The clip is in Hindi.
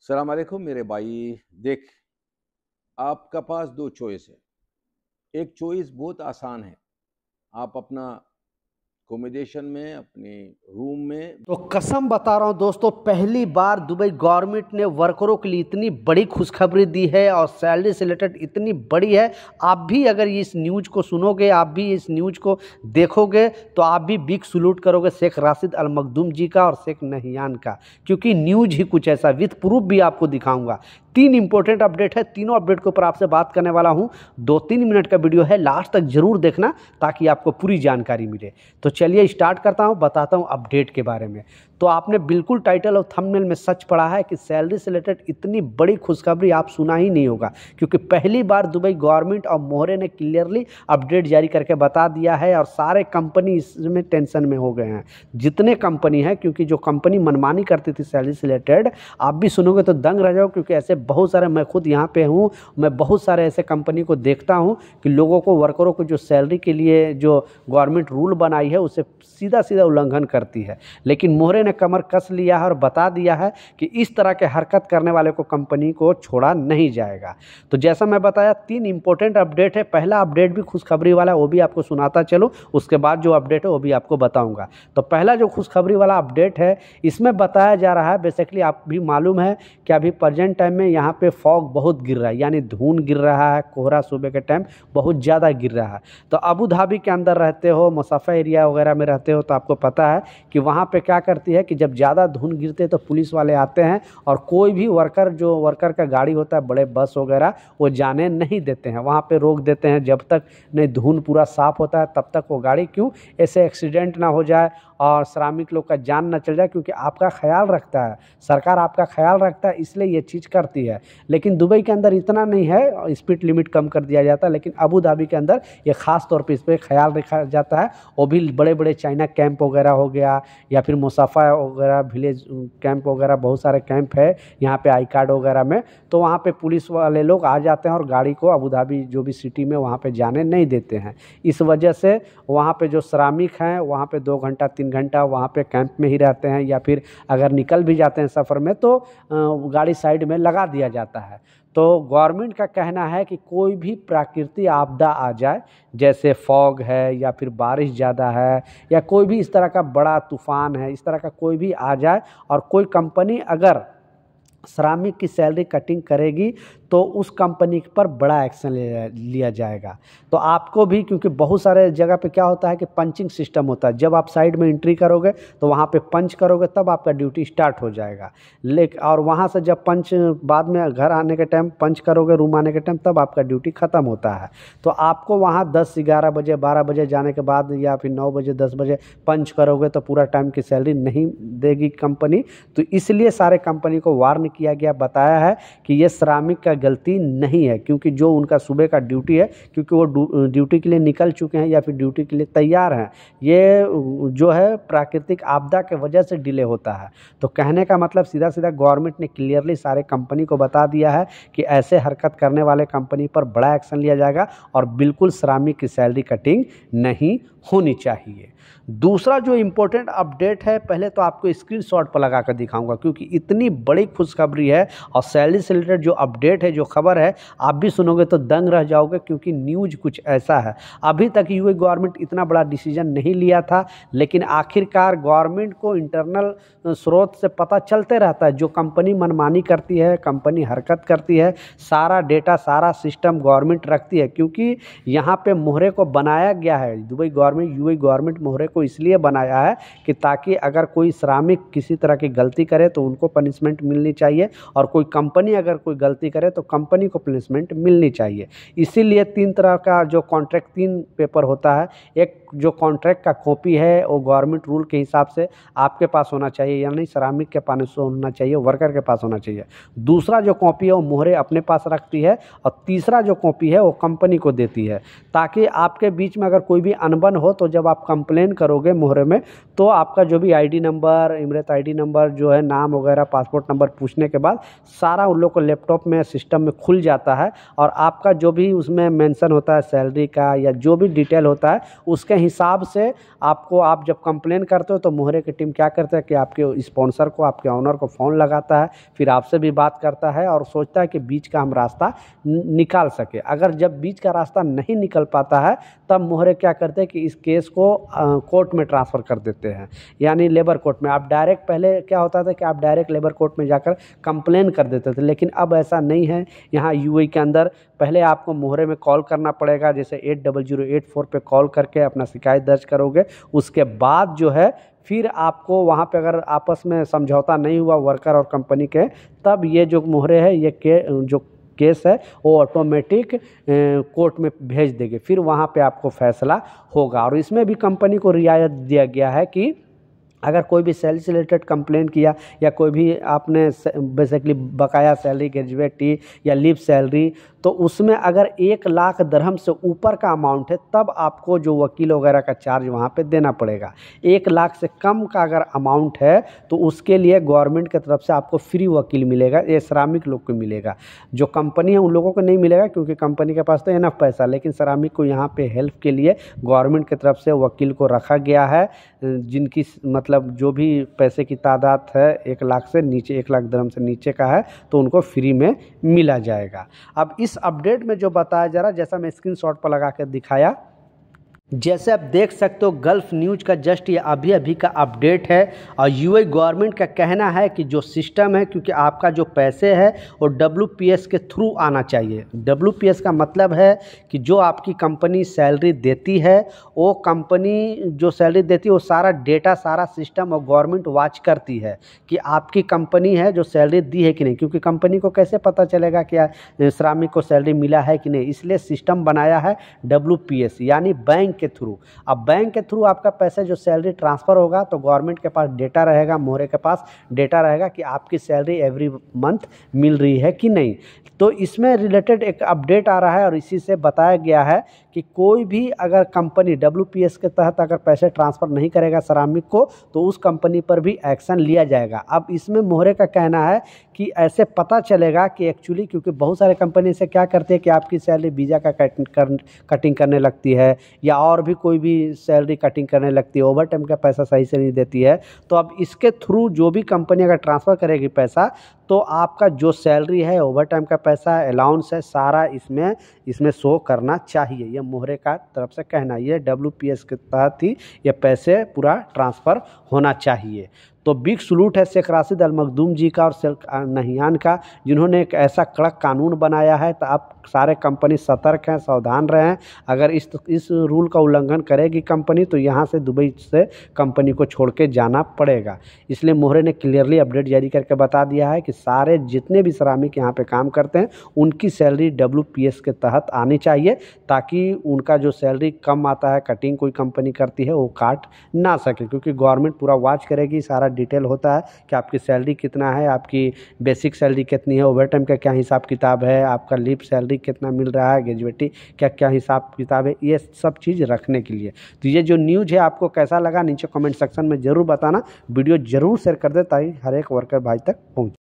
सलाम अलैकुम मेरे भाई। देख, आपका पास दो चॉइस है। एक चॉइस बहुत आसान है। आप अपना अकोमोडेशन में, अपने रूम में। तो कसम बता रहा हूं दोस्तों, पहली बार दुबई गवर्नमेंट ने वर्करों के लिए इतनी बड़ी खुशखबरी दी है और सैलरी से रिलेटेड इतनी बड़ी है। आप भी अगर इस न्यूज़ को सुनोगे, आप भी इस न्यूज़ को देखोगे तो आप भी बिग सलूट करोगे शेख राशिद अल मखदूम जी का और शेख नहियान का, क्योंकि न्यूज़ ही कुछ ऐसा, विथ प्रूफ भी आपको दिखाऊंगा। 3 इंपॉर्टेंट अपडेट है, तीनों अपडेट के ऊपर आपसे बात करने वाला हूं। 2-3 मिनट का वीडियो है, लास्ट तक जरूर देखना ताकि आपको पूरी जानकारी मिले। तो चलिए स्टार्ट करता हूं, बताता हूं अपडेट के बारे में। तो आपने बिल्कुल टाइटल और थंबनेल में सच पढ़ा है कि सैलरी से रिलेटेड इतनी बड़ी खुशखबरी आप सुना ही नहीं होगा, क्योंकि पहली बार दुबई गवर्नमेंट और मोहरे ने क्लियरली अपडेट जारी करके बता दिया है और सारे कंपनी इसमें टेंशन में हो गए हैं। जितने कंपनी हैं, क्योंकि जो कंपनी मनमानी करती थी सैलरी से रिलेटेड, आप भी सुनोगे तो दंग रह जाओ, क्योंकि ऐसे बहुत सारे, मैं खुद यहाँ पे हूँ, मैं बहुत सारे ऐसे कंपनी को देखता हूँ कि लोगों को, वर्करों को जो सैलरी के लिए जो गवर्नमेंट रूल बनाई है उसे सीधा सीधा उल्लंघन करती है। लेकिन मोहरे ने कमर कस लिया है और बता दिया है कि इस तरह के हरकत करने वाले को, कंपनी को छोड़ा नहीं जाएगा। तो जैसा मैं बताया, 3 इंपॉर्टेंट अपडेट है। पहला अपडेट भी खुशखबरी वाला है, वो भी आपको सुनाता चलो, उसके बाद जो अपडेट है वो भी आपको बताऊंगा। तो पहला जो खुशखबरी वाला अपडेट है, इसमें बताया जा रहा है, बेसिकली आप भी मालूम है कि अभी प्रेजेंट टाइम में यहाँ पे फॉग बहुत गिर रहा है, यानी धुंध गिर रहा है, कोहरा सुबह के टाइम बहुत ज़्यादा गिर रहा है। तो अबू धाबी के अंदर रहते हो, मुसाफा एरिया वगैरह में रहते हो, तो आपको पता है कि वहाँ पे क्या करती है कि जब ज़्यादा धुंध गिरते हैं तो पुलिस वाले आते हैं और कोई भी वर्कर, जो वर्कर का गाड़ी होता है, बड़े बस वगैरह, वो जाने नहीं देते हैं, वहाँ पे रोक देते हैं। जब तक नहीं धुंध पूरा साफ़ होता है तब तक वो गाड़ी, क्यों, ऐसे एक्सीडेंट ना हो जाए और श्रमिक लोग का जान ना चल जाए, क्योंकि आपका ख्याल रखता है सरकार, आपका ख्याल रखता है, इसलिए ये चीज़ करती है। लेकिन दुबई के अंदर इतना नहीं है, स्पीड लिमिट कम कर दिया जाता है, लेकिन अबू धाबी के अंदर ये ख़ास तौर पे इस पर ख्याल रखा जाता है। वो भी बड़े बड़े चाइना कैंप वगैरह हो गया, या फिर मुसाफा वगैरह, विलेज कैंप वगैरह, बहुत सारे कैंप है यहाँ पे आई कार्ड वगैरह में। तो वहाँ पे पुलिस वाले लोग आ जाते हैं और गाड़ी को अबू धाबी जो भी सिटी में, वहाँ पे जाने नहीं देते हैं। इस वजह से वहाँ पे जो श्रमिक हैं, वहाँ पे 2 घंटा 3 घंटा वहाँ पे कैंप में ही रहते हैं, या फिर अगर निकल भी जाते हैं सफ़र में तो गाड़ी साइड में लगा दिया जाता है। तो गवर्नमेंट का कहना है कि कोई भी प्राकृतिक आपदा आ जाए, जैसे फॉग है या फिर बारिश ज़्यादा है या कोई भी इस तरह का बड़ा तूफान है, इस तरह का कोई भी आ जाए और कोई कंपनी अगर श्रमिक की सैलरी कटिंग करेगी तो उस कंपनी पर बड़ा एक्शन लिया जाएगा। तो आपको भी, क्योंकि बहुत सारे जगह पे क्या होता है कि पंचिंग सिस्टम होता है, जब आप साइड में एंट्री करोगे तो वहाँ पे पंच करोगे तब आपका ड्यूटी स्टार्ट हो जाएगा। लेकिन और वहाँ से जब पंच, बाद में घर आने के टाइम पंच करोगे, रूम आने के टाइम, तब आपका ड्यूटी ख़त्म होता है। तो आपको वहाँ 10-11 बजे 12 बजे जाने के बाद या फिर 9 बजे 10 बजे पंच करोगे तो पूरा टाइम की सैलरी नहीं देगी कंपनी। तो इसलिए सारे कंपनी को वार्न किया गया, बताया है कि ये श्रमिक का गलती नहीं है, क्योंकि जो उनका सुबह का ड्यूटी है, क्योंकि वो ड्यूटी के लिए निकल चुके हैं या फिर ड्यूटी के लिए तैयार हैं, ये जो है प्राकृतिक आपदा के वजह से डिले होता है। तो कहने का मतलब सीधा सीधा गवर्नमेंट ने क्लियरली सारे कंपनी को बता दिया है कि ऐसे हरकत करने वाले कंपनी पर बड़ा एक्शन लिया जाएगा और बिल्कुल श्रमिक की सैलरी कटिंग नहीं होनी चाहिए। दूसरा जो इम्पोर्टेंट अपडेट है, पहले तो आपको स्क्रीनशॉट पर लगा कर दिखाऊंगा, क्योंकि इतनी बड़ी खुशखबरी है और सैलरी से रिलेटेड जो अपडेट है, जो खबर है, आप भी सुनोगे तो दंग रह जाओगे, क्योंकि न्यूज़ कुछ ऐसा है। अभी तक यूएई गवर्नमेंट इतना बड़ा डिसीजन नहीं लिया था, लेकिन आखिरकार गवर्नमेंट को इंटरनल स्रोत से पता चलते रहता है, जो कंपनी मनमानी करती है, कंपनी हरकत करती है, सारा डेटा, सारा सिस्टम गवर्नमेंट रखती है। क्योंकि यहाँ पे मोहरे को बनाया गया है, दुबई गवर्नमेंट, यूएई गवर्नमेंट मोहरे को इसलिए बनाया है कि ताकि अगर कोई श्रमिक किसी तरह की गलती करे तो उनको पनिशमेंट मिलनी चाहिए, और कोई कंपनी अगर कोई गलती करे तो कंपनी को पनिशमेंट मिलनी चाहिए। इसीलिए 3 तरह का जो कॉन्ट्रैक्ट, 3 पेपर होता है। एक जो कॉन्ट्रैक्ट का कॉपी है वो गवर्नमेंट रूल के हिसाब से आपके पास होना चाहिए, यानी श्रमिक के पास होना चाहिए, वर्कर के पास होना चाहिए। दूसरा जो कॉपी है वो मोहरे अपने पास रखती है, और तीसरा जो कॉपी है वो कंपनी को देती है, ताकि आपके बीच में अगर कोई भी अनबन हो तो जब आप कंप्लेन करोगे मोहरे में, तो आपका जो भी ID number, Imrat ID number जो है, नाम वगैरह, पासपोर्ट नंबर पूछने के बाद सारा उन लोग को लैपटॉप में, सिस्टम में खुल जाता है, और आपका जो भी उसमें मेंशन होता है सैलरी का या जो भी डिटेल होता है, उसके हिसाब से आपको, आप जब कंप्लेन करते हो तो मोहरे की टीम क्या करता है कि आपके स्पॉन्सर को, आपके ऑनर को फ़ोन लगाता है, फिर आपसे भी बात करता है और सोचता है कि बीच का हम रास्ता निकाल सके। अगर जब बीच का रास्ता नहीं निकल पाता है तब मोहरे क्या करते हैं कि इस केस को कोर्ट में ट्रांसफ़र कर देते हैं, यानी लेबर कोर्ट में। आप डायरेक्ट, पहले क्या होता था कि आप डायरेक्ट लेबर कोर्ट में जाकर कंप्लेन कर देते थे, लेकिन अब ऐसा नहीं है। यहाँ यूएई के अंदर पहले आपको मोहरे में कॉल करना पड़ेगा, जैसे 80084 पे कॉल करके अपना शिकायत दर्ज करोगे। उसके बाद जो है फिर आपको वहाँ पे अगर आपस में समझौता नहीं हुआ वर्कर और कंपनी के, तब ये जो मोहरे है, ये जो केस है वो ऑटोमेटिक कोर्ट में भेज देंगे, फिर वहाँ पे आपको फैसला होगा। और इसमें भी कंपनी को रियायत दिया गया है कि अगर कोई भी सैलरी से रिलेटेड कंप्लेन किया या कोई भी आपने बेसिकली बकाया सैलरी, ग्रेजुएटी या लीव सैलरी, तो उसमें अगर 1,00,000 दिरहम से ऊपर का अमाउंट है तब आपको जो वकील वगैरह का चार्ज वहाँ पे देना पड़ेगा। 1,00,000 से कम का अगर अमाउंट है तो उसके लिए गवर्नमेंट की तरफ से आपको फ्री वकील मिलेगा। ये श्रमिक लोग को मिलेगा, जो कंपनी है उन लोगों को नहीं मिलेगा क्योंकि कंपनी के पास तो इनफ पैसा, लेकिन श्रमिक को यहाँ पे हेल्प के लिए गवर्नमेंट की तरफ से वकील को रखा गया है, जिनकी मतलब जो भी पैसे की तादाद है 1,00,000 से नीचे, 1,00,000 दिरहम से नीचे का है तो उनको फ्री में मिला जाएगा। अब इस अपडेट में जो बताया जा रहा है, जैसा मैं स्क्रीनशॉट पर लगा कर दिखाया, जैसे आप देख सकते हो गल्फ न्यूज़ का जस्ट ये अभी अभी का अपडेट है। और यूएई गवर्नमेंट का कहना है कि जो सिस्टम है, क्योंकि आपका जो पैसे है वो WPS के थ्रू आना चाहिए। WPS का मतलब है कि जो आपकी कंपनी सैलरी देती है, वो कंपनी जो सैलरी देती है वो सारा डेटा, सारा सिस्टम और गवर्नमेंट वॉच करती है कि आपकी कंपनी है जो सैलरी दी है कि नहीं, क्योंकि कंपनी को कैसे पता चलेगा कि श्रमिक को सैलरी मिला है कि नहीं। इसलिए सिस्टम बनाया है WPS, यानी बैंक के थ्रू। अब बैंक के थ्रू आपका पैसा जो सैलरी ट्रांसफ़र होगा तो गवर्नमेंट के पास डेटा रहेगा, मोहरे के पास डेटा रहेगा कि आपकी सैलरी एवरी मंथ मिल रही है कि नहीं। तो इसमें रिलेटेड एक अपडेट आ रहा है और इसी से बताया गया है कि कोई भी अगर कंपनी WPS के तहत अगर पैसे ट्रांसफ़र नहीं करेगा श्रमिक को तो उस कंपनी पर भी एक्शन लिया जाएगा। अब इसमें मोहरे का कहना है कि ऐसे पता चलेगा कि एक्चुअली, क्योंकि बहुत सारे कंपनी से क्या करते हैं कि आपकी सैलरी वीज़ा का कटिंग करने लगती है या और भी कोई भी सैलरी कटिंग करने लगती है, ओवर टाइम का पैसा सही से नहीं देती है। तो अब इसके थ्रू जो भी कंपनी अगर ट्रांसफ़र करेगी पैसा तो आपका जो सैलरी है, ओवर टाइम का पैसा, अलाउंस है, सारा इसमें शो करना चाहिए। ये मोहरे का तरफ से कहना, ये WPS के तहत ही ये पैसे पूरा ट्रांसफ़र होना चाहिए। तो बिग सलूट है शेख राशिद अल मखदूम जी का और शेख नहियान का, जिन्होंने एक ऐसा कड़क कानून बनाया है। तो आप सारे कंपनी सतर्क हैं, सावधान रहें। अगर इस रूल का उल्लंघन करेगी कंपनी तो यहाँ से दुबई से कंपनी को छोड़ के जाना पड़ेगा। इसलिए मोहरे ने क्लियरली अपडेट जारी करके बता दिया है कि सारे जितने भी श्रमिक यहाँ पे काम करते हैं उनकी सैलरी WPS के तहत आनी चाहिए, ताकि उनका जो सैलरी कम आता है, कटिंग कोई कंपनी करती है, वो काट ना सके। क्योंकि गवर्नमेंट पूरा वॉच करेगी, सारा डिटेल होता है कि आपकी सैलरी कितना है, आपकी बेसिक सैलरी कितनी है, ओवर टाइम का क्या हिसाब किताब है, आपका लीव सैलरी कितना मिल रहा है, ग्रेजुएटी क्या क्या हिसाब किताब है, ये सब चीज़ रखने के लिए। तो ये जो न्यूज़ है आपको कैसा लगा नीचे कमेंट सेक्शन में ज़रूर बताना। वीडियो ज़रूर शेयर कर दे ताकि हर एक वर्कर भाई तक पहुँचे।